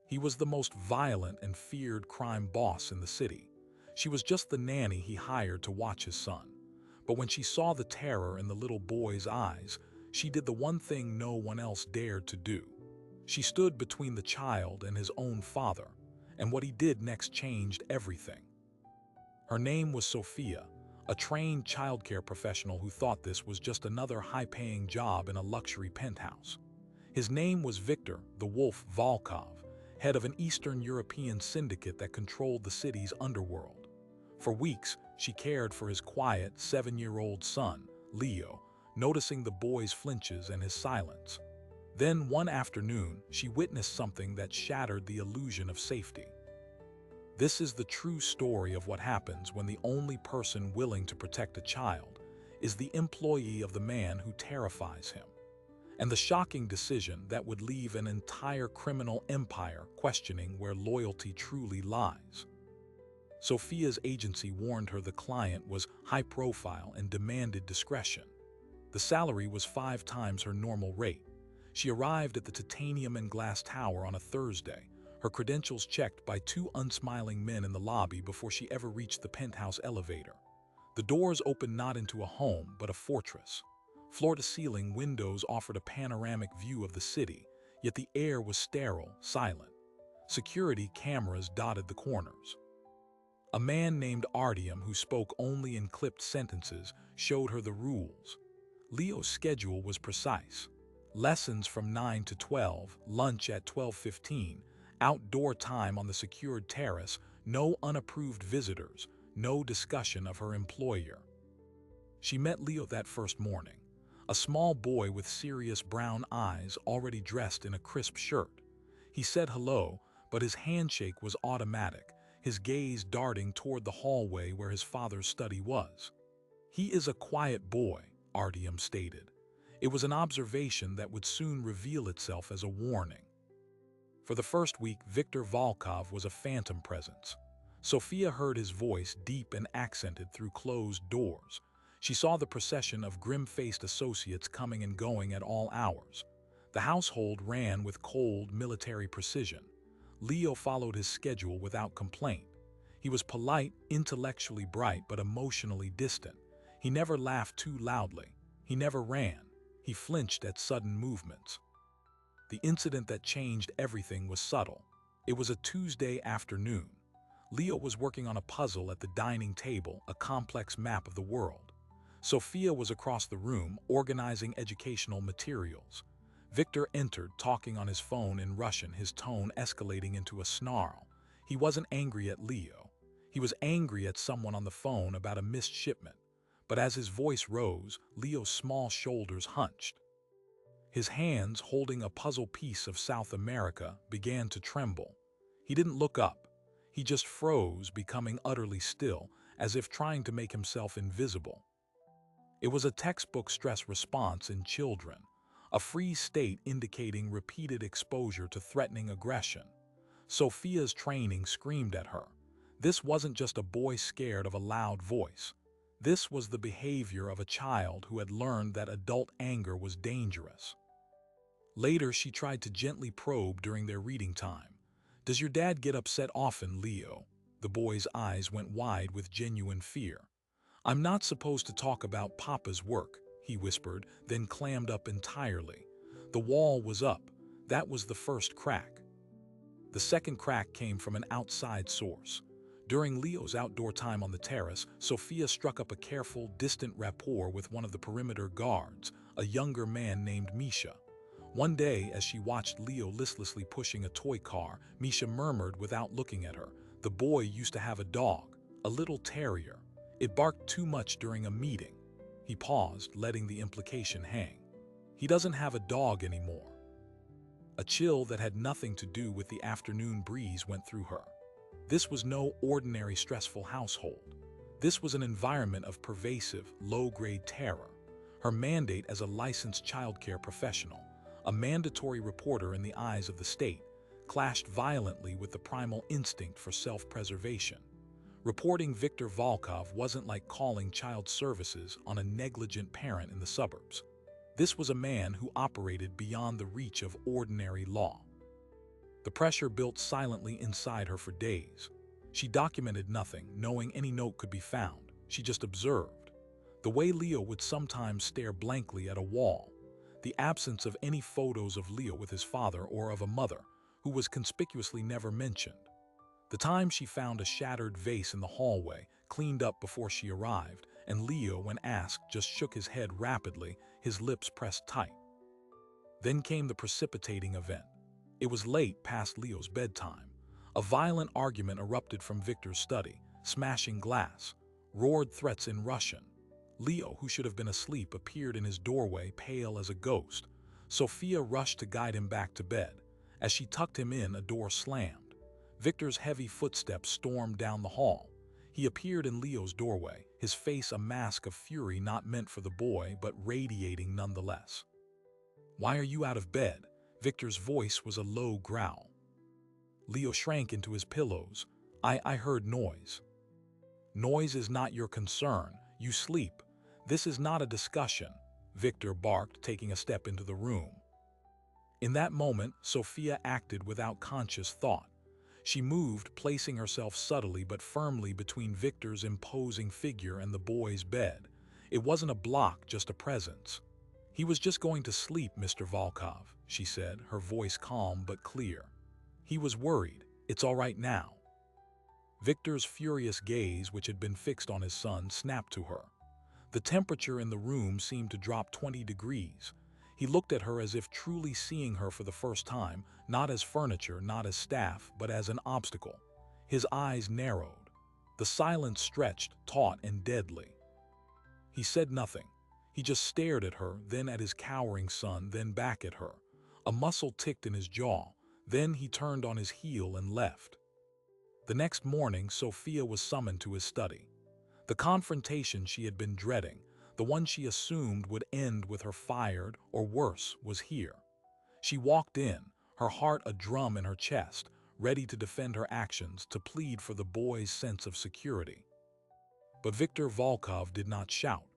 He was the most violent and feared crime boss in the city. She was just the nanny he hired to watch his son. But when she saw the terror in the little boy's eyes, she did the one thing no one else dared to do. She stood between the child and his own father, and what he did next changed everything. Her name was Sophia, a trained childcare professional who thought this was just another high-paying job in a luxury penthouse. His name was Viktor the Wolf Volkov, head of an Eastern European syndicate that controlled the city's underworld. For weeks, she cared for his quiet 7-year-old son, Leo, noticing the boy's flinches and his silence. Then one afternoon, she witnessed something that shattered the illusion of safety. This is the true story of what happens when the only person willing to protect a child is the employee of the man who terrifies him, and the shocking decision that would leave an entire criminal empire questioning where loyalty truly lies. Sophia's agency warned her the client was high-profile and demanded discretion. The salary was 5 times her normal rate. She arrived at the titanium and glass tower on a Thursday, her credentials checked by 2 unsmiling men in the lobby before she ever reached the penthouse elevator. The doors opened not into a home, but a fortress. Floor-to-ceiling windows offered a panoramic view of the city, yet the air was sterile, silent. Security cameras dotted the corners. A man named Artyom, who spoke only in clipped sentences, showed her the rules. Leo's schedule was precise. Lessons from 9 to 12, lunch at 12:15, outdoor time on the secured terrace, no unapproved visitors, no discussion of her employer. She met Leo that first morning, a small boy with serious brown eyes already dressed in a crisp shirt. He said hello, but his handshake was automatic, his gaze darting toward the hallway where his father's study was. "He is a quiet boy," Artyom stated. It was an observation that would soon reveal itself as a warning. For the first week, Viktor Volkov was a phantom presence. Sophia heard his voice deep and accented through closed doors. She saw the procession of grim-faced associates coming and going at all hours. The household ran with cold military precision. Leo followed his schedule without complaint. He was polite, intellectually bright, but emotionally distant. He never laughed too loudly. He never ran. He flinched at sudden movements. The incident that changed everything was subtle. It was a Tuesday afternoon. Leo was working on a puzzle at the dining table, a complex map of the world. Sophia was across the room, organizing educational materials. Viktor entered, talking on his phone in Russian, his tone escalating into a snarl. He wasn't angry at Leo. He was angry at someone on the phone about a missed shipment. But as his voice rose, Leo's small shoulders hunched. His hands, holding a puzzle piece of South America, began to tremble. He didn't look up. He just froze, becoming utterly still, as if trying to make himself invisible. It was a textbook stress response in children, a freeze state indicating repeated exposure to threatening aggression. Sophia's training screamed at her. This wasn't just a boy scared of a loud voice. This was the behavior of a child who had learned that adult anger was dangerous. Later, she tried to gently probe during their reading time. "Does your dad get upset often, Leo?" The boy's eyes went wide with genuine fear. "I'm not supposed to talk about Papa's work," he whispered, then clammed up entirely. The wall was up. That was the first crack. The second crack came from an outside source. During Leo's outdoor time on the terrace, Sophia struck up a careful, distant rapport with one of the perimeter guards, a younger man named Misha. One day, as she watched Leo listlessly pushing a toy car, Misha murmured without looking at her, "The boy used to have a dog, a little terrier. It barked too much during a meeting." He paused, letting the implication hang. "He doesn't have a dog anymore." A chill that had nothing to do with the afternoon breeze went through her. This was no ordinary stressful household. This was an environment of pervasive, low-grade terror. Her mandate as a licensed childcare professional, a mandatory reporter in the eyes of the state, clashed violently with the primal instinct for self-preservation. Reporting Viktor Volkov wasn't like calling child services on a negligent parent in the suburbs. This was a man who operated beyond the reach of ordinary law. The pressure built silently inside her for days. She documented nothing, knowing any note could be found. She just observed. The way Leo would sometimes stare blankly at a wall. The absence of any photos of Leo with his father or of a mother, who was conspicuously never mentioned. The time she found a shattered vase in the hallway, cleaned up before she arrived, and Leo, when asked, just shook his head rapidly, his lips pressed tight. Then came the precipitating event. It was late past Leo's bedtime. A violent argument erupted from Victor's study, smashing glass, roared threats in Russian. Leo, who should have been asleep, appeared in his doorway, pale as a ghost. Sophia rushed to guide him back to bed. As she tucked him in, a door slammed. Victor's heavy footsteps stormed down the hall. He appeared in Leo's doorway, his face a mask of fury not meant for the boy, but radiating nonetheless. "Why are you out of bed?" Victor's voice was a low growl. Leo shrank into his pillows. I heard noise." "Noise is not your concern. You sleep. This is not a discussion," Victor barked, taking a step into the room. In that moment, Sophia acted without conscious thought. She moved, placing herself subtly but firmly between Victor's imposing figure and the boy's bed. It wasn't a block, just a presence. "He was just going to sleep, Mr. Volkov," she said, her voice calm but clear. "He was worried. It's all right now." Victor's furious gaze, which had been fixed on his son, snapped to her. The temperature in the room seemed to drop 20 degrees. He looked at her as if truly seeing her for the first time, not as furniture, not as staff, but as an obstacle. His eyes narrowed. The silence stretched, taut and deadly. He said nothing. He just stared at her, then at his cowering son, then back at her. A muscle ticked in his jaw. Then he turned on his heel and left. The next morning, Sophia was summoned to his study. The confrontation she had been dreading, the one she assumed would end with her fired, or worse, was here. She walked in, her heart a drum in her chest, ready to defend her actions, to plead for the boy's sense of security. But Viktor Volkov did not shout.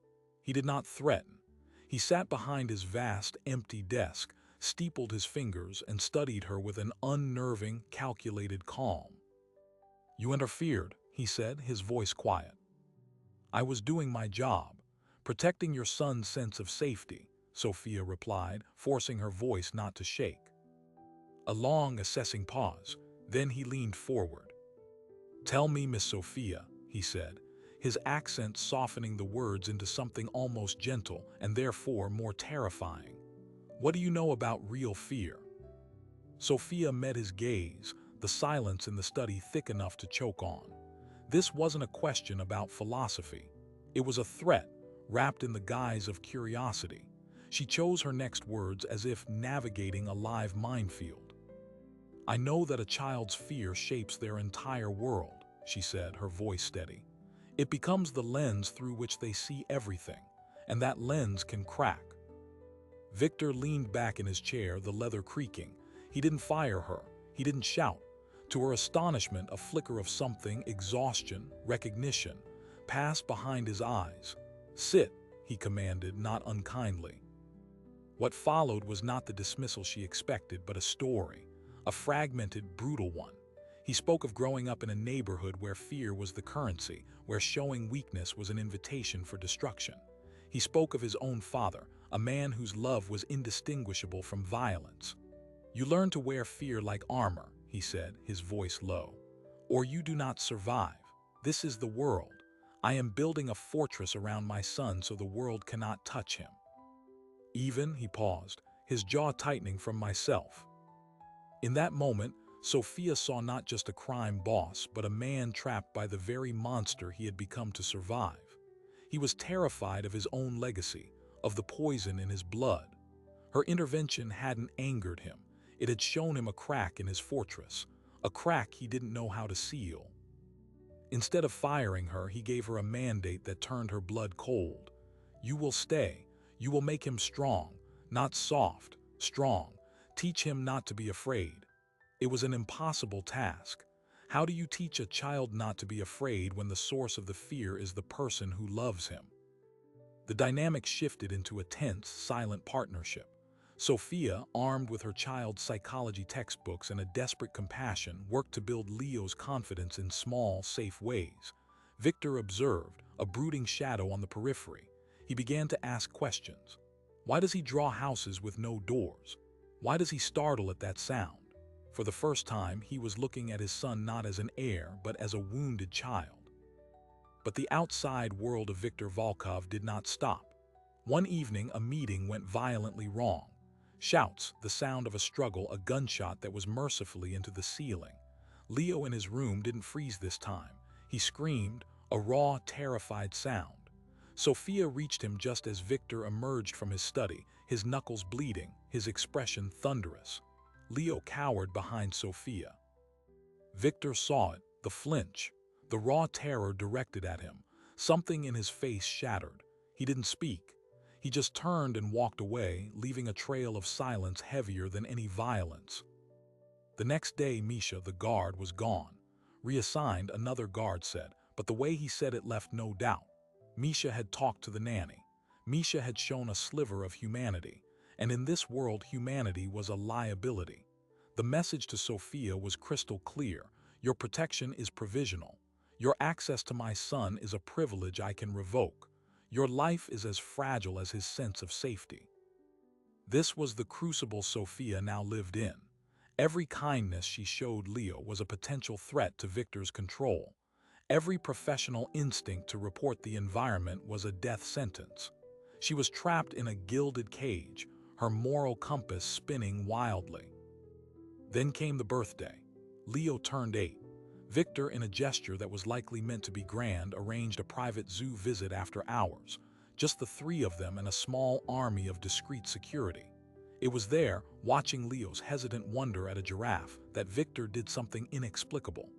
He did not threaten. He sat behind his vast, empty desk, steepled his fingers, and studied her with an unnerving, calculated calm. "You interfered," he said, his voice quiet. "I was doing my job, protecting your son's sense of safety," Sophia replied, forcing her voice not to shake. A long, assessing pause. Then he leaned forward. "Tell me, Miss Sophia," he said, his accent softening the words into something almost gentle and therefore more terrifying. "What do you know about real fear?" Sophia met his gaze, the silence in the study thick enough to choke on. This wasn't a question about philosophy. It was a threat, wrapped in the guise of curiosity. She chose her next words as if navigating a live minefield. "I know that a child's fear shapes their entire world," she said, her voice steady. "It becomes the lens through which they see everything, and that lens can crack." Victor leaned back in his chair, the leather creaking. He didn't fire her. He didn't shout. To her astonishment, a flicker of something, exhaustion, recognition, passed behind his eyes. "Sit," he commanded, not unkindly. What followed was not the dismissal she expected, but a story, a fragmented, brutal one. He spoke of growing up in a neighborhood where fear was the currency, where showing weakness was an invitation for destruction. He spoke of his own father, a man whose love was indistinguishable from violence. "You learn to wear fear like armor," he said, his voice low, "or you do not survive. This is the world. I am building a fortress around my son so the world cannot touch him. Even," he paused, his jaw tightening, "from myself." In that moment, Sophia saw not just a crime boss, but a man trapped by the very monster he had become to survive. He was terrified of his own legacy, of the poison in his blood. Her intervention hadn't angered him. It had shown him a crack in his fortress, a crack he didn't know how to seal. Instead of firing her, he gave her a mandate that turned her blood cold. "You will stay. You will make him strong, not soft, strong. Teach him not to be afraid." It was an impossible task. How do you teach a child not to be afraid when the source of the fear is the person who loves him? The dynamic shifted into a tense, silent partnership. Sophia, armed with her child's psychology textbooks and a desperate compassion, worked to build Leo's confidence in small, safe ways. Victor observed, a brooding shadow on the periphery. He began to ask questions. Why does he draw houses with no doors? Why does he startle at that sound? For the first time, he was looking at his son not as an heir, but as a wounded child. But the outside world of Viktor Volkov did not stop. One evening, a meeting went violently wrong. Shouts, the sound of a struggle, a gunshot that was mercifully into the ceiling. Leo in his room didn't freeze this time. He screamed, a raw, terrified sound. Sophia reached him just as Victor emerged from his study, his knuckles bleeding, his expression thunderous. Leo cowered behind Sophia. Victor saw it, the flinch, the raw terror directed at him. Something in his face shattered. He didn't speak. He just turned and walked away, leaving a trail of silence heavier than any violence. The next day, Misha, the guard, was gone. Reassigned, another guard said, but the way he said it left no doubt. Misha had talked to the nanny. Misha had shown a sliver of humanity, and in this world humanity was a liability. The message to Sophia was crystal clear. Your protection is provisional. Your access to my son is a privilege I can revoke. Your life is as fragile as his sense of safety. This was the crucible Sophia now lived in. Every kindness she showed Leo was a potential threat to Victor's control. Every professional instinct to report the environment was a death sentence. She was trapped in a gilded cage, her moral compass spinning wildly. Then came the birthday. Leo turned 8. Victor, in a gesture that was likely meant to be grand, arranged a private zoo visit after hours. Just the three of them and a small army of discreet security. It was there, watching Leo's hesitant wonder at a giraffe, that Victor did something inexplicable.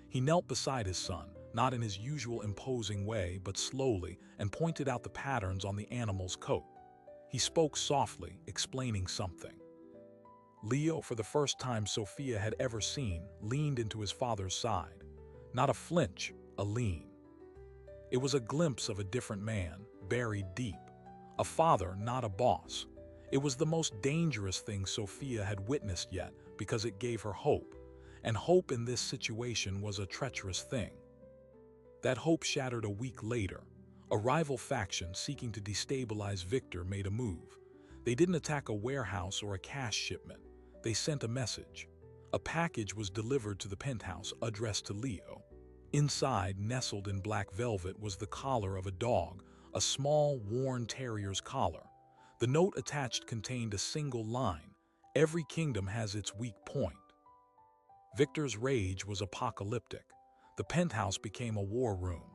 He knelt beside his son, not in his usual imposing way, but slowly, and pointed out the patterns on the animal's coat. He spoke softly, explaining something. Leo, for the first time Sophia had ever seen, leaned into his father's side. Not a flinch, a lean. It was a glimpse of a different man, buried deep. A father, not a boss. It was the most dangerous thing Sophia had witnessed yet, because it gave her hope. And hope in this situation was a treacherous thing. That hope shattered a week later. A rival faction seeking to destabilize Victor made a move. They didn't attack a warehouse or a cash shipment. They sent a message. A package was delivered to the penthouse addressed to Leo. Inside, nestled in black velvet, was the collar of a dog, a small, worn terrier's collar. The note attached contained a single line: "Every kingdom has its weak point." Victor's rage was apocalyptic. The penthouse became a war room.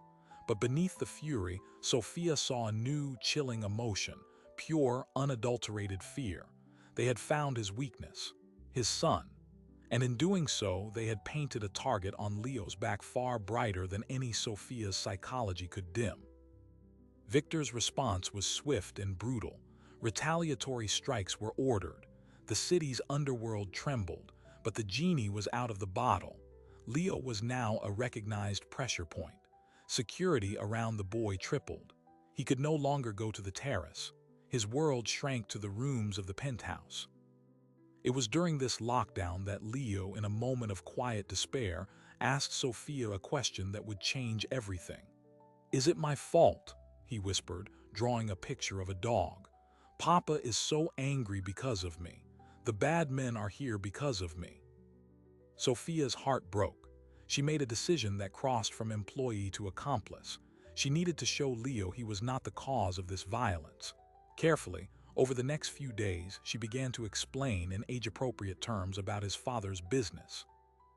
But beneath the fury, Sophia saw a new, chilling emotion, pure, unadulterated fear. They had found his weakness, his son. And in doing so, they had painted a target on Leo's back far brighter than any Sophia's psychology could dim. Victor's response was swift and brutal. Retaliatory strikes were ordered. The city's underworld trembled, but the genie was out of the bottle. Leo was now a recognized pressure point. Security around the boy tripled. He could no longer go to the terrace. His world shrank to the rooms of the penthouse. It was during this lockdown that Leo, in a moment of quiet despair, asked Sophia a question that would change everything. "Is it my fault?" he whispered, drawing a picture of a dog. "Papa is so angry because of me. The bad men are here because of me." Sophia's heart broke. She made a decision that crossed from employee to accomplice. She needed to show Leo he was not the cause of this violence. Carefully, over the next few days, she began to explain in age-appropriate terms about his father's business.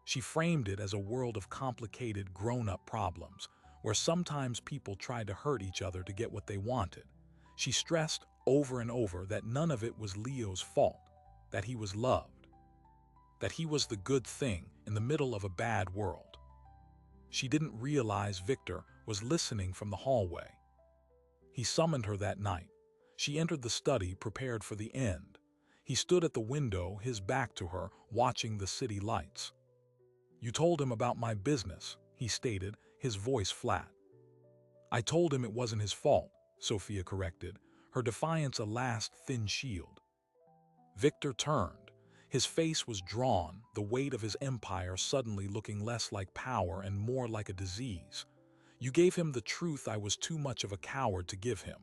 She framed it as a world of complicated, grown-up problems, where sometimes people tried to hurt each other to get what they wanted. She stressed over and over that none of it was Leo's fault, that he was loved, that he was the good thing in the middle of a bad world. She didn't realize Victor was listening from the hallway. He summoned her that night. She entered the study, prepared for the end. He stood at the window, his back to her, watching the city lights. "You told him about my business," he stated, his voice flat. "I told him it wasn't his fault," Sophia corrected, her defiance a last thin shield. Victor turned. His face was drawn, the weight of his empire suddenly looking less like power and more like a disease. You gave him the truth I was too much of a coward to give him.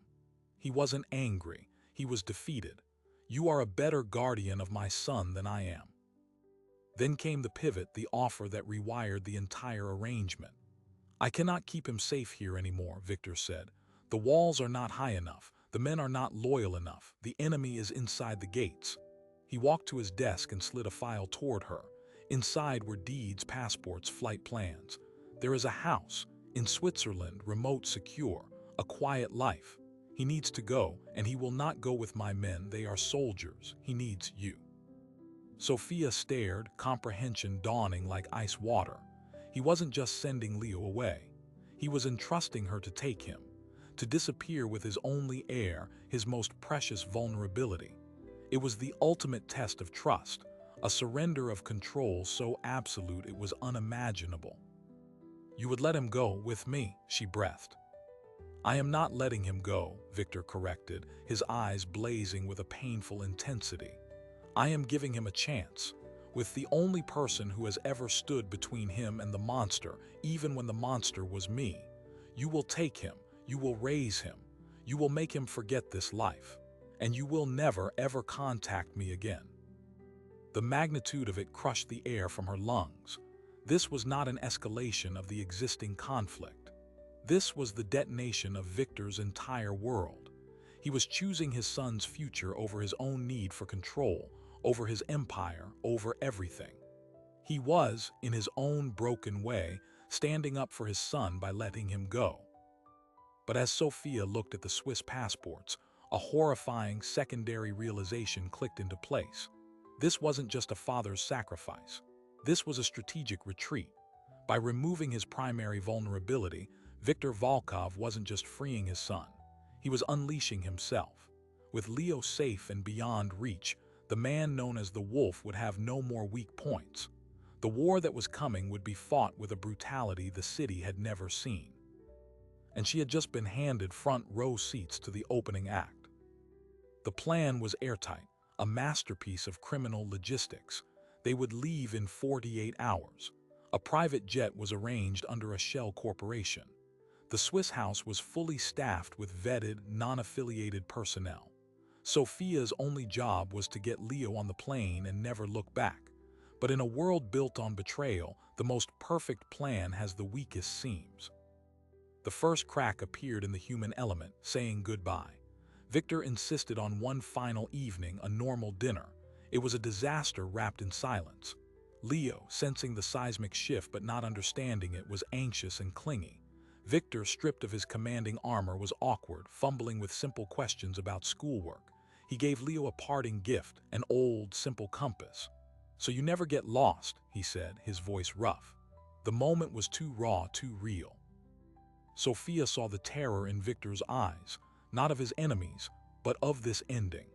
He wasn't angry. He was defeated. You are a better guardian of my son than I am. Then came the pivot, the offer that rewired the entire arrangement. I cannot keep him safe here anymore, Victor said. The walls are not high enough. The men are not loyal enough. The enemy is inside the gates. He walked to his desk and slid a file toward her. Inside were deeds, passports, flight plans. There is a house in Switzerland, remote, secure, a quiet life. He needs to go, and he will not go with my men. They are soldiers. He needs you. Sophia stared, comprehension dawning like ice water. He wasn't just sending Leo away. He was entrusting her to take him, to disappear with his only heir, his most precious vulnerability. It was the ultimate test of trust, a surrender of control so absolute it was unimaginable. You would let him go with me, she breathed. I am not letting him go, Victor corrected, his eyes blazing with a painful intensity. I am giving him a chance, with the only person who has ever stood between him and the monster, even when the monster was me. You will take him, you will raise him, you will make him forget this life, and you will never ever contact me again. The magnitude of it crushed the air from her lungs. This was not an escalation of the existing conflict. This was the detonation of Victor's entire world. He was choosing his son's future over his own need for control, over his empire, over everything. He was, in his own broken way, standing up for his son by letting him go. But as Sophia looked at the Swiss passports, a horrifying secondary realization clicked into place. This wasn't just a father's sacrifice. This was a strategic retreat. By removing his primary vulnerability, Viktor Volkov wasn't just freeing his son. He was unleashing himself. With Leo safe and beyond reach, the man known as the Wolf would have no more weak points. The war that was coming would be fought with a brutality the city had never seen. And she had just been handed front row seats to the opening act. The plan was airtight, a masterpiece of criminal logistics. They would leave in 48 hours. A private jet was arranged under a shell corporation. The Swiss house was fully staffed with vetted, non-affiliated personnel. Sophia's only job was to get Leo on the plane and never look back. But in a world built on betrayal, the most perfect plan has the weakest seams. The first crack appeared in the human element, saying goodbye. Victor insisted on one final evening, a normal dinner. It was a disaster wrapped in silence. Leo, sensing the seismic shift but not understanding it, was anxious and clingy. Victor, stripped of his commanding armor, was awkward, fumbling with simple questions about schoolwork. He gave Leo a parting gift, an old, simple compass. "So you never get lost," he said, his voice rough. The moment was too raw, too real. Sophia saw the terror in Victor's eyes, not of his enemies, but of this ending.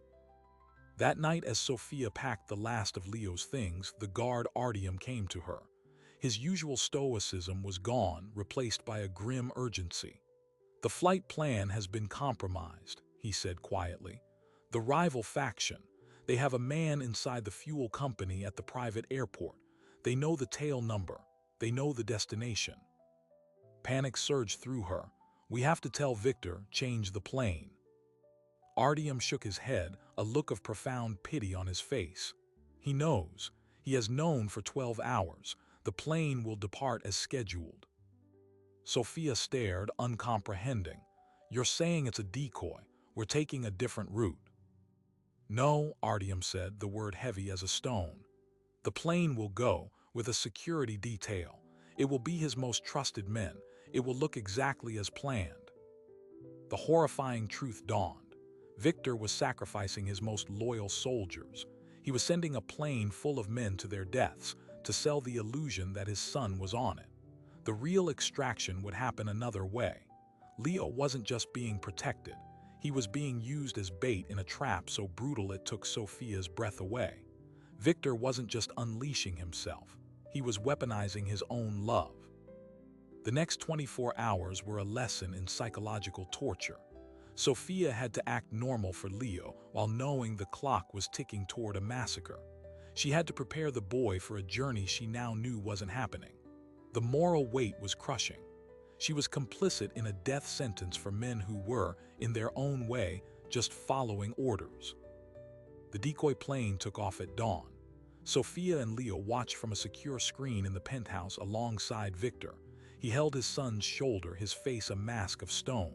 That night, as Sophia packed the last of Leo's things, the guard Artyom came to her. His usual stoicism was gone, replaced by a grim urgency. "The flight plan has been compromised," he said quietly. "The rival faction. They have a man inside the fuel company at the private airport. They know the tail number. They know the destination." Panic surged through her. "We have to tell Victor, change the plane." Artyom shook his head, a look of profound pity on his face. "He knows. He has known for 12 hours. The plane will depart as scheduled." Sophia stared, uncomprehending. "You're saying it's a decoy. We're taking a different route." "No," Artyom said, the word heavy as a stone. "The plane will go, with a security detail. It will be his most trusted men. It will look exactly as planned." The horrifying truth dawned. Victor was sacrificing his most loyal soldiers. He was sending a plane full of men to their deaths, to sell the illusion that his son was on it. The real extraction would happen another way. Leo wasn't just being protected. He was being used as bait in a trap so brutal it took Sophia's breath away. Victor wasn't just unleashing himself. He was weaponizing his own love. The next 24 hours were a lesson in psychological torture. Sophia had to act normal for Leo while knowing the clock was ticking toward a massacre. She had to prepare the boy for a journey she now knew wasn't happening. The moral weight was crushing. She was complicit in a death sentence for men who were, in their own way, just following orders. The decoy plane took off at dawn. Sophia and Leo watched from a secure screen in the penthouse alongside Victor. He held his son's shoulder, his face a mask of stone.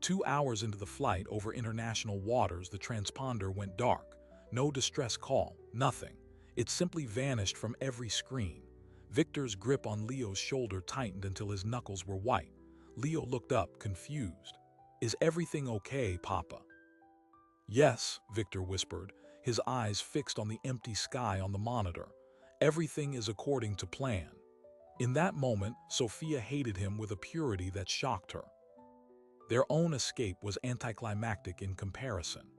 2 hours into the flight over international waters, the transponder went dark. No distress call, nothing. It simply vanished from every screen. Victor's grip on Leo's shoulder tightened until his knuckles were white. Leo looked up, confused. "Is everything okay, Papa?" "Yes," Victor whispered, his eyes fixed on the empty sky on the monitor. "Everything is according to plan." In that moment, Sophia hated him with a purity that shocked her. Their own escape was anticlimactic in comparison.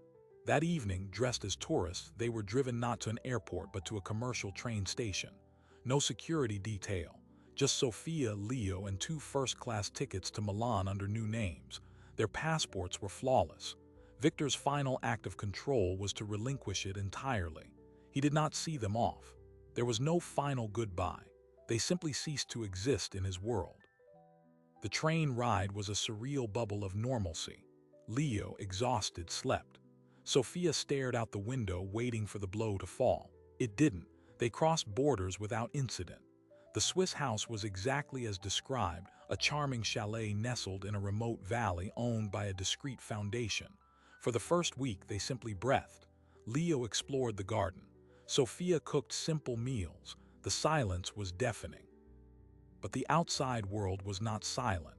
That evening, dressed as tourists, they were driven not to an airport but to a commercial train station. No security detail, just Sophia, Leo, and 2 first-class tickets to Milan under new names. Their passports were flawless. Victor's final act of control was to relinquish it entirely. He did not see them off. There was no final goodbye. They simply ceased to exist in his world. The train ride was a surreal bubble of normalcy. Leo, exhausted, slept. Sophia stared out the window, waiting for the blow to fall. It didn't. They crossed borders without incident. The Swiss house was exactly as described, a charming chalet nestled in a remote valley owned by a discreet foundation. For the first week, they simply breathed. Leo explored the garden. Sophia cooked simple meals. The silence was deafening. But the outside world was not silent.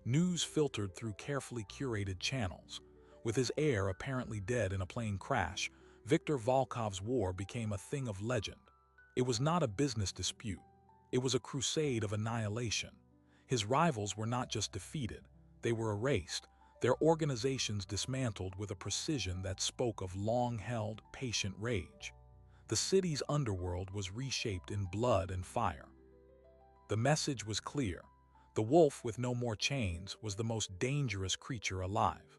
News filtered through carefully curated channels. With his heir apparently dead in a plane crash, Viktor Volkov's war became a thing of legend. It was not a business dispute. It was a crusade of annihilation. His rivals were not just defeated, they were erased, their organizations dismantled with a precision that spoke of long-held, patient rage. The city's underworld was reshaped in blood and fire. The message was clear. The wolf with no more chains was the most dangerous creature alive.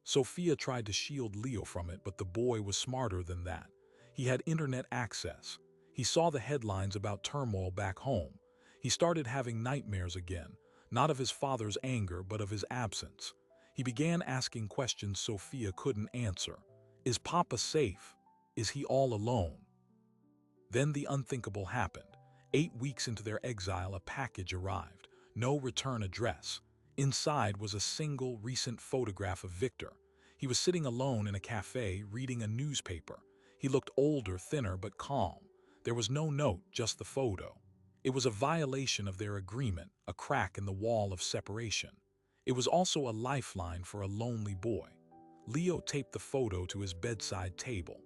Sophia tried to shield Leo from it, but the boy was smarter than that. He had internet access. He saw the headlines about turmoil back home. He started having nightmares again, not of his father's anger, but of his absence. He began asking questions Sophia couldn't answer. Is Papa safe? Is he all alone? Then the unthinkable happened. 8 weeks into their exile, a package arrived. No return address. Inside was a single recent photograph of Victor. He was sitting alone in a cafe reading a newspaper. He looked older, thinner, but calm. There was no note, just the photo. It was a violation of their agreement, a crack in the wall of separation. It was also a lifeline for a lonely boy. Leo taped the photo to his bedside table.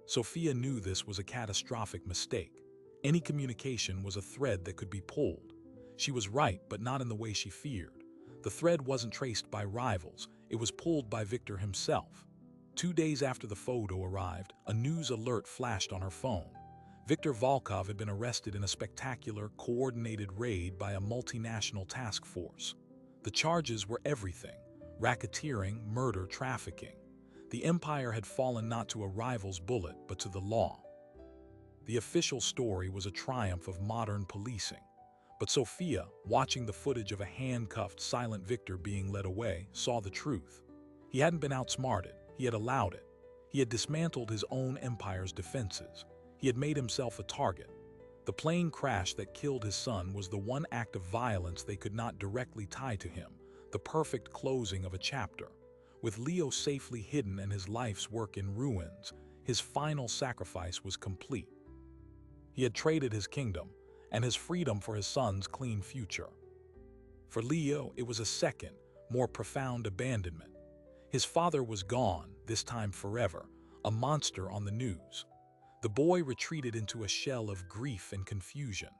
Sophia knew this was a catastrophic mistake. Any communication was a thread that could be pulled. She was right, but not in the way she feared. The thread wasn't traced by rivals, it was pulled by Victor himself. 2 days after the photo arrived, a news alert flashed on her phone. Viktor Volkov had been arrested in a spectacular, coordinated raid by a multinational task force. The charges were everything: racketeering, murder, trafficking. The empire had fallen not to a rival's bullet, but to the law. The official story was a triumph of modern policing. But Sophia, watching the footage of a handcuffed, silent Victor being led away, saw the truth. He hadn't been outsmarted, he had allowed it. He had dismantled his own empire's defenses. He had made himself a target. The plane crash that killed his son was the one act of violence they could not directly tie to him, the perfect closing of a chapter. With Leo safely hidden and his life's work in ruins, his final sacrifice was complete. He had traded his kingdom and his freedom for his son's clean future. For Leo, it was a second, more profound abandonment. His father was gone, this time forever, a monster on the news. The boy retreated into a shell of grief and confusion.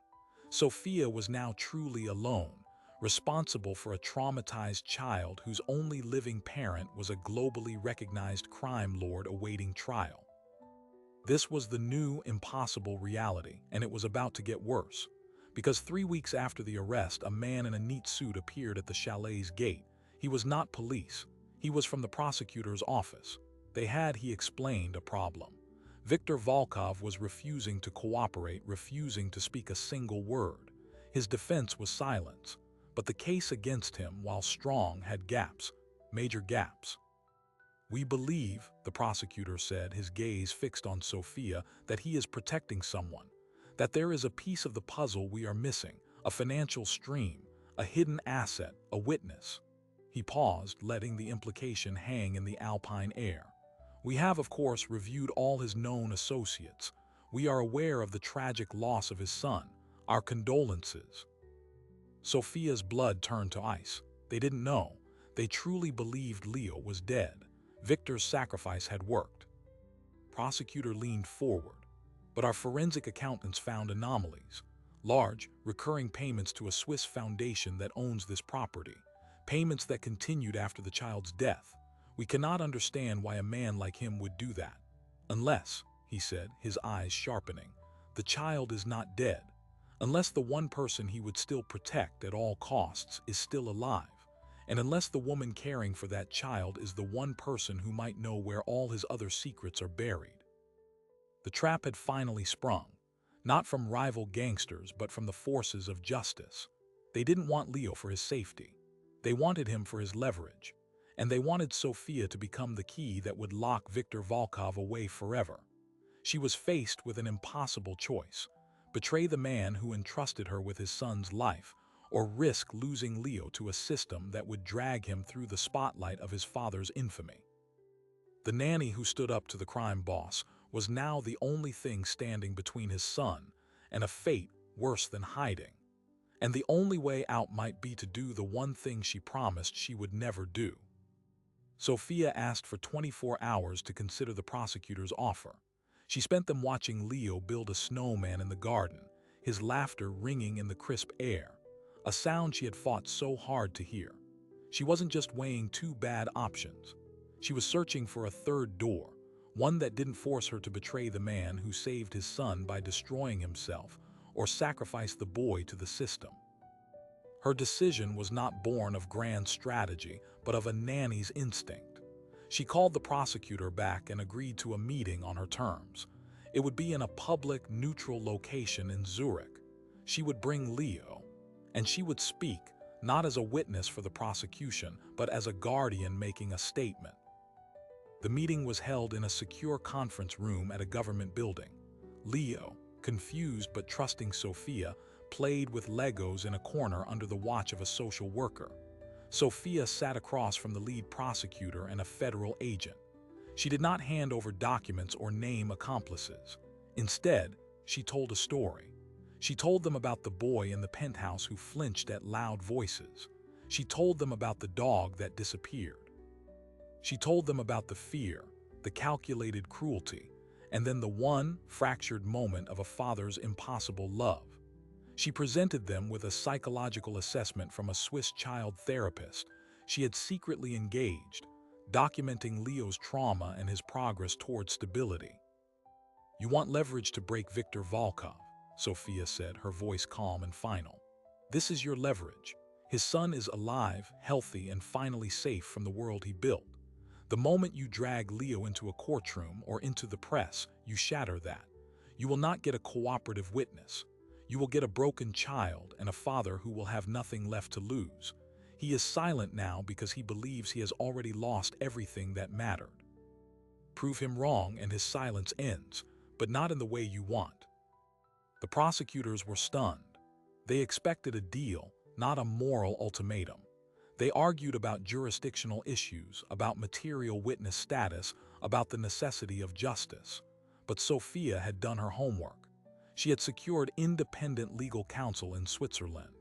Sophia was now truly alone, responsible for a traumatized child whose only living parent was a globally recognized crime lord awaiting trial. This was the new, impossible reality, and it was about to get worse. Because 3 weeks after the arrest, a man in a neat suit appeared at the chalet's gate. He was not police. He was from the prosecutor's office. They had, he explained, a problem. Viktor Volkov was refusing to cooperate, refusing to speak a single word. His defense was silence, but the case against him, while strong, had gaps, major gaps. "We believe," the prosecutor said, his gaze fixed on Sophia, "that he is protecting someone, that there is a piece of the puzzle we are missing, a financial stream, a hidden asset, a witness." He paused, letting the implication hang in the alpine air. "We have, of course, reviewed all his known associates. We are aware of the tragic loss of his son. Our condolences." Sophia's blood turned to ice. They didn't know. They truly believed Leo was dead. Victor's sacrifice had worked. Prosecutor leaned forward. "But our forensic accountants found anomalies. Large, recurring payments to a Swiss foundation that owns this property. Payments that continued after the child's death. We cannot understand why a man like him would do that. Unless," he said, his eyes sharpening, "the child is not dead. Unless the one person he would still protect at all costs is still alive. And unless the woman caring for that child is the one person who might know where all his other secrets are buried." The trap had finally sprung, not from rival gangsters but from the forces of justice. They didn't want Leo for his safety. They wanted him for his leverage. And they wanted Sophia to become the key that would lock Viktor Volkov away forever. She was faced with an impossible choice: betray the man who entrusted her with his son's life, or risk losing Leo to a system that would drag him through the spotlight of his father's infamy. The nanny who stood up to the crime boss was now the only thing standing between his son and a fate worse than hiding. And the only way out might be to do the one thing she promised she would never do. Sophia asked for 24 hours to consider the prosecutor's offer. She spent them watching Leo build a snowman in the garden, his laughter ringing in the crisp air, a sound she had fought so hard to hear. She wasn't just weighing two bad options. She was searching for a third door, one that didn't force her to betray the man who saved his son by destroying himself or sacrifice the boy to the system. Her decision was not born of grand strategy, but of a nanny's instinct. She called the prosecutor back and agreed to a meeting on her terms. It would be in a public, neutral location in Zurich. She would bring Leo, and she would speak, not as a witness for the prosecution, but as a guardian making a statement. The meeting was held in a secure conference room at a government building. Leo, confused but trusting Sophia, played with Legos in a corner under the watch of a social worker. Sophia sat across from the lead prosecutor and a federal agent. She did not hand over documents or name accomplices. Instead, she told a story. She told them about the boy in the penthouse who flinched at loud voices. She told them about the dog that disappeared. She told them about the fear, the calculated cruelty, and then the one fractured moment of a father's impossible love. She presented them with a psychological assessment from a Swiss child therapist she had secretly engaged, documenting Leo's trauma and his progress toward stability. "You want leverage to break Viktor Volkov," Sophia said, her voice calm and final. "This is your leverage. His son is alive, healthy, and finally safe from the world he built. The moment you drag Leo into a courtroom or into the press, you shatter that. You will not get a cooperative witness. You will get a broken child and a father who will have nothing left to lose. He is silent now because he believes he has already lost everything that mattered. Prove him wrong and his silence ends, but not in the way you want." The prosecutors were stunned. They expected a deal, not a moral ultimatum. They argued about jurisdictional issues, about material witness status, about the necessity of justice. But Sophia had done her homework. She had secured independent legal counsel in Switzerland.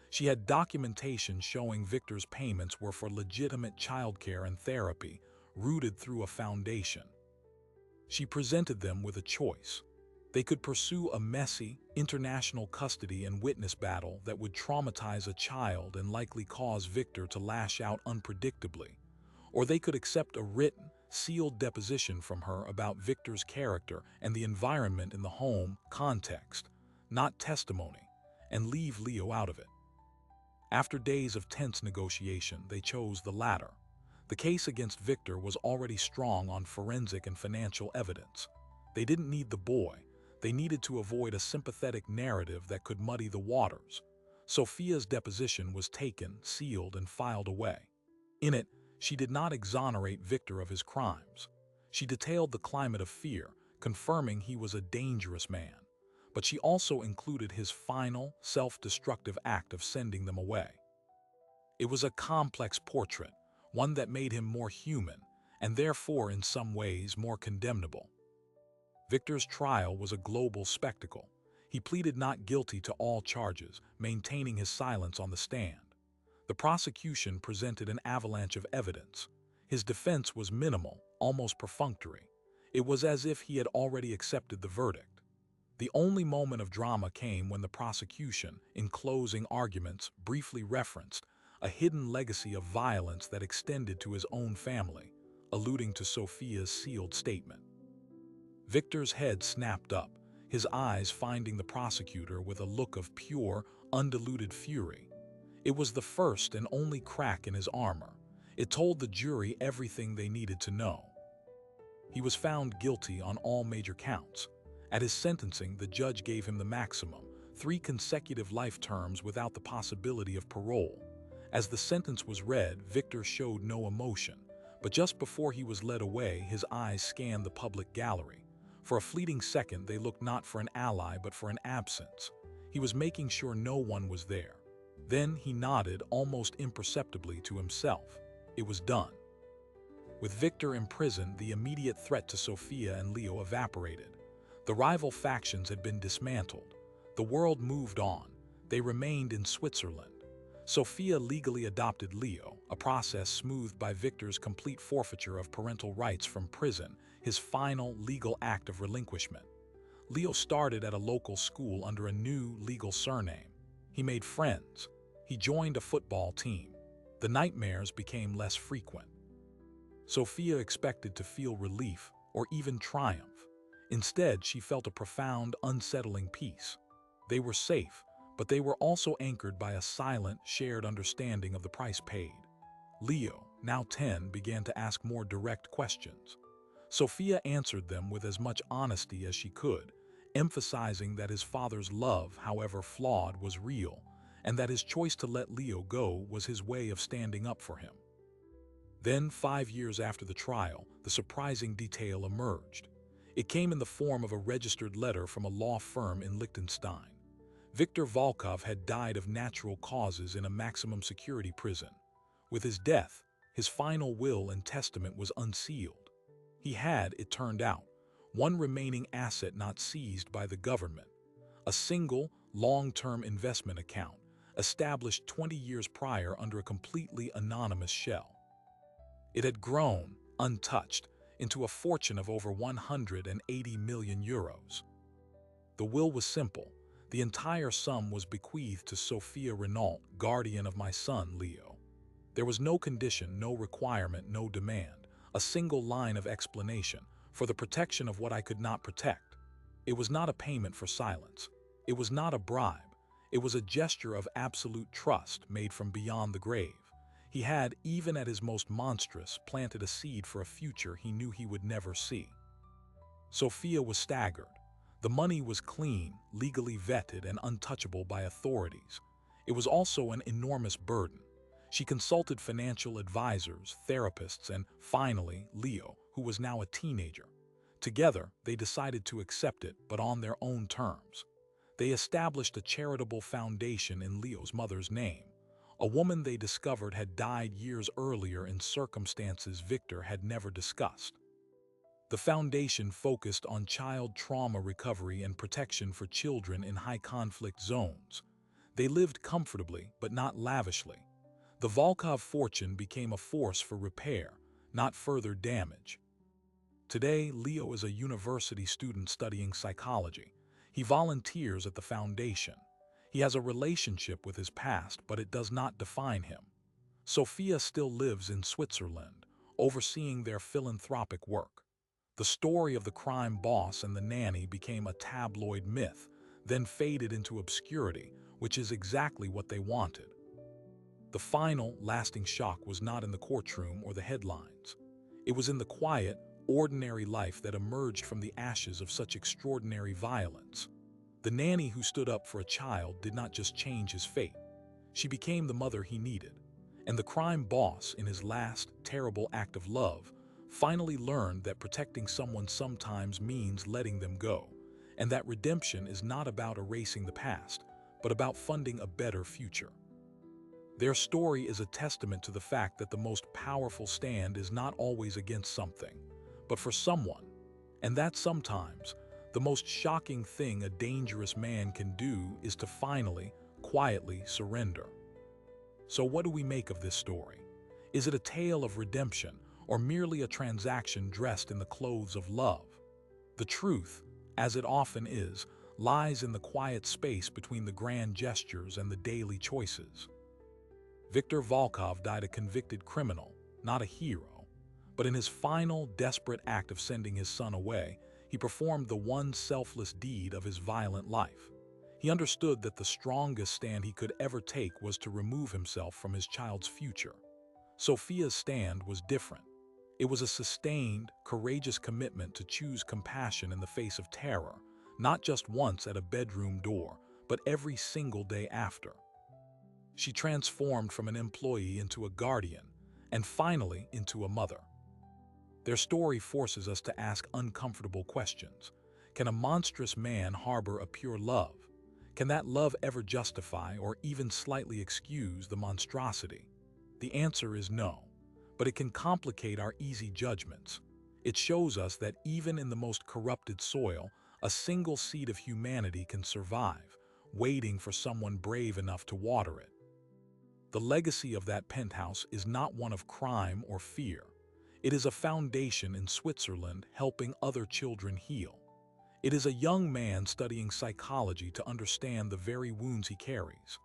She had documentation showing Victor's payments were for legitimate childcare and therapy, rooted through a foundation. She presented them with a choice. They could pursue a messy, international custody and witness battle that would traumatize a child and likely cause Victor to lash out unpredictably, or they could accept a written, sealed deposition from her about Victor's character and the environment in the home context, not testimony, and leave Leo out of it. After days of tense negotiation, they chose the latter. The case against Victor was already strong on forensic and financial evidence. They didn't need the boy. They needed to avoid a sympathetic narrative that could muddy the waters. Sophia's deposition was taken, sealed, and filed away. In it, she did not exonerate Victor of his crimes. She detailed the climate of fear, confirming he was a dangerous man. But she also included his final, self-destructive act of sending them away. It was a complex portrait, one that made him more human, and therefore in some ways more condemnable. Victor's trial was a global spectacle. He pleaded not guilty to all charges, maintaining his silence on the stand. The prosecution presented an avalanche of evidence. His defense was minimal, almost perfunctory. It was as if he had already accepted the verdict. The only moment of drama came when the prosecution, in closing arguments, briefly referenced a hidden legacy of violence that extended to his own family, alluding to Sophia's sealed statement. Victor's head snapped up, his eyes finding the prosecutor with a look of pure, undiluted fury. It was the first and only crack in his armor. It told the jury everything they needed to know. He was found guilty on all major counts. At his sentencing, the judge gave him the maximum, 3 consecutive life terms without the possibility of parole. As the sentence was read, Victor showed no emotion, but just before he was led away, his eyes scanned the public gallery. For a fleeting second, they looked not for an ally, but for an absence. He was making sure no one was there. Then he nodded almost imperceptibly to himself. It was done. With Victor imprisoned, the immediate threat to Sophia and Leo evaporated. The rival factions had been dismantled. The world moved on. They remained in Switzerland. Sophia legally adopted Leo, a process smoothed by Victor's complete forfeiture of parental rights from prison, his final legal act of relinquishment. Leo started at a local school under a new legal surname. He made friends. He joined a football team. The nightmares became less frequent. Sophia expected to feel relief or even triumph. Instead, she felt a profound, unsettling peace. They were safe, but they were also anchored by a silent, shared understanding of the price paid. Leo, now 10, began to ask more direct questions. Sophia answered them with as much honesty as she could, emphasizing that his father's love, however flawed, was real, and that his choice to let Leo go was his way of standing up for him. Then, 5 years after the trial, the surprising detail emerged. It came in the form of a registered letter from a law firm in Liechtenstein. Viktor Volkov had died of natural causes in a maximum security prison. With his death, his final will and testament was unsealed. He had, it turned out, one remaining asset not seized by the government: a single, long-term investment account, established 20 years prior under a completely anonymous shell. It had grown, untouched, into a fortune of over 180 million euros. The will was simple. The entire sum was bequeathed to Sophia Renault, guardian of my son, Leo. There was no condition, no requirement, no demand, a single line of explanation: for the protection of what I could not protect. It was not a payment for silence. It was not a bribe. It was a gesture of absolute trust made from beyond the grave. He had, even at his most monstrous, planted a seed for a future he knew he would never see. Sophia was staggered. The money was clean, legally vetted, and untouchable by authorities. It was also an enormous burden. She consulted financial advisors, therapists, and, finally, Leo, who was now a teenager. Together, they decided to accept it, but on their own terms. They established a charitable foundation in Leo's mother's name. A woman they discovered had died years earlier in circumstances Victor had never discussed. The foundation focused on child trauma recovery and protection for children in high-conflict zones. They lived comfortably, but not lavishly. The Volkov fortune became a force for repair, not further damage. Today, Leo is a university student studying psychology. He volunteers at the foundation. He has a relationship with his past, but it does not define him. Sophia still lives in Switzerland, overseeing their philanthropic work. The story of the crime boss and the nanny became a tabloid myth, then faded into obscurity, which is exactly what they wanted. The final, lasting shock was not in the courtroom or the headlines. It was in the quiet, ordinary life that emerged from the ashes of such extraordinary violence. The nanny who stood up for a child did not just change his fate. She became the mother he needed. And the crime boss, in his last, terrible act of love, finally learned that protecting someone sometimes means letting them go, and that redemption is not about erasing the past, but about funding a better future. Their story is a testament to the fact that the most powerful stand is not always against something, but for someone. And that sometimes, the most shocking thing a dangerous man can do is to finally, quietly surrender. So what do we make of this story? Is it a tale of redemption or merely a transaction dressed in the clothes of love? The truth, as it often is, lies in the quiet space between the grand gestures and the daily choices. Viktor Volkov died a convicted criminal, not a hero. But in his final, desperate act of sending his son away, he performed the one selfless deed of his violent life. He understood that the strongest stand he could ever take was to remove himself from his child's future. Sophia's stand was different. It was a sustained, courageous commitment to choose compassion in the face of terror, not just once at a bedroom door, but every single day after. She transformed from an employee into a guardian, and finally into a mother. Their story forces us to ask uncomfortable questions. Can a monstrous man harbor a pure love? Can that love ever justify or even slightly excuse the monstrosity? The answer is no, but it can complicate our easy judgments. It shows us that even in the most corrupted soil, a single seed of humanity can survive, waiting for someone brave enough to water it. The legacy of that penthouse is not one of crime or fear. It is a foundation in Switzerland helping other children heal. It is a young man studying psychology to understand the very wounds he carries.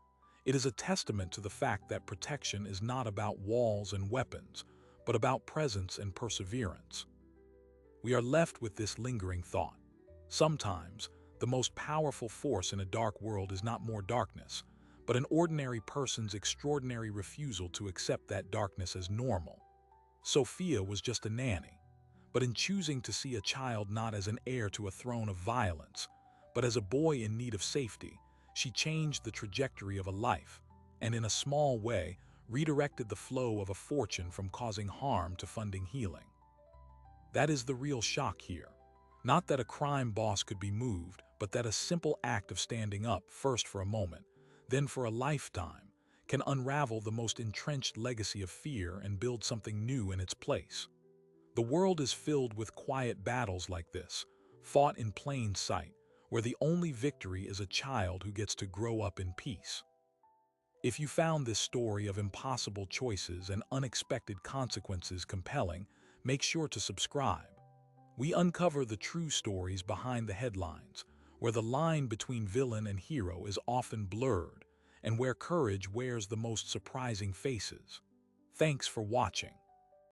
It is a testament to the fact that protection is not about walls and weapons, but about presence and perseverance. We are left with this lingering thought. Sometimes, the most powerful force in a dark world is not more darkness, but an ordinary person's extraordinary refusal to accept that darkness as normal. Sophia was just a nanny, but in choosing to see a child not as an heir to a throne of violence, but as a boy in need of safety, she changed the trajectory of a life, and in a small way, redirected the flow of a fortune from causing harm to funding healing. That is the real shock here. Not that a crime boss could be moved, but that a simple act of standing up, first for a moment, then for a lifetime, can unravel the most entrenched legacy of fear and build something new in its place. The world is filled with quiet battles like this, fought in plain sight, where the only victory is a child who gets to grow up in peace. If you found this story of impossible choices and unexpected consequences compelling, make sure to subscribe. We uncover the true stories behind the headlines, where the line between villain and hero is often blurred, and where courage wears the most surprising faces. Thanks for watching.